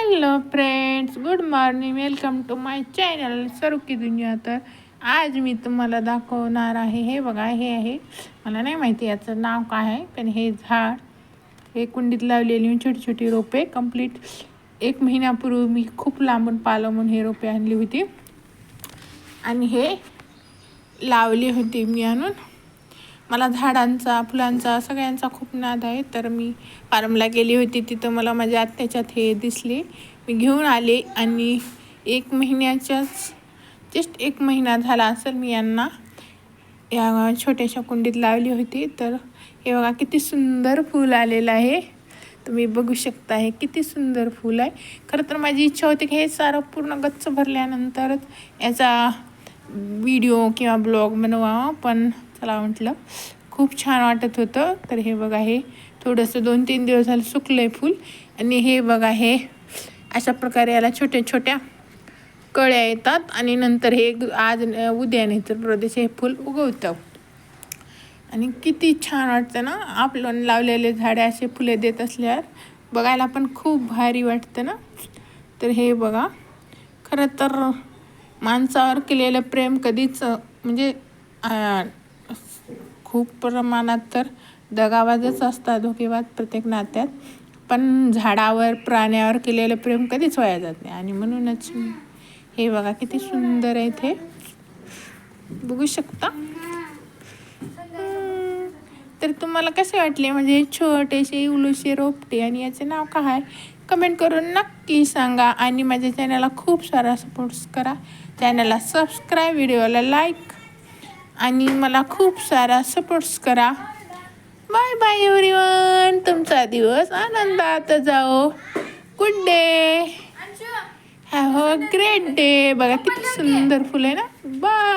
Hello friends, good morning. Welcome to my channel सरुकी दुनिया. तर आज मी तुम्हाला दाखवणार आहे, हे बघा, हे आहे, मला नाही माहिती याचं नाव काय आहे, पण हे झाड, हे कुंडीत लावलेली छोटी छोटी रोपे कंप्लीट 1 महिन्यापूर्वी मी खूप लांबून पालं म्हणून हे रोपे आणली होती आणि हे लावली होती मी आणून. मला झाडांचा, फुलांचा, सगळ्यांचा खूप नाद आहे. तर मी फार्मला गेली होती, तिथं मला माझ्या आत्याच्यात हे दिसले, मी घेऊन आले आणि 1 महिन्याच्याच जस्ट 1 महिना झाला असेल मी यांना या छोट्याशा कुंडीत लावली होती. तर हे बघा किती सुंदर फूल आलेलं आहे, तुम्ही बघू शकता. हे किती सुंदर फूल आहे. खरं तर माझी इच्छा होती की हे सारं पूर्ण गच्च भरल्यानंतरच याचा व्हिडिओ किंवा ब्लॉग बनवावा, पण चला म्हटलं, खूप छान वाटत होतं. तर हे बघा, हे थोडंसं 2-3 दिवस झालं सुकलं आहे फूल आणि हे बघा, हे अशा प्रकारे याला छोट्या छोट्या कळ्या येतात आणि नंतर हे आज उद्या नाही तर प्रदेश हे फूल उगवतं आणि किती छान वाटतं ना. आपलं लावलेले झाडे असे फुले देत असल्यावर बघायला पण खूप भारी वाटतं ना. तर हे बघा, खरं तर माणसावर केलेलं प्रेम कधीच म्हणजे खूप प्रमाणात तर दगाबाजच असतात, धोकेबाज प्रत्येक नात्यात, पण झाडावर, प्राण्यावर केलेलं प्रेम कधीच वाया जात नाही. आणि म्हणूनच हे बघा किती सुंदर आहे, ते बघू शकता. तर तुम्हाला कसे वाटले म्हणजे छोटेसे उलूशे रोपटे आणि याचे नाव काय, कमेंट करून नक्की सांगा. आणि माझ्या चॅनलला खूप सारा सपोर्ट्स करा, चॅनलला सबस्क्राईब, व्हिडिओला लाईक आणि मला खूप सारा सपोर्ट्स करा. Bye bye everyone. तुमचा दिवस आनंदात जाओ. Good day, have a great day. बघा किती सुंदर फुल आहे ना. बाय.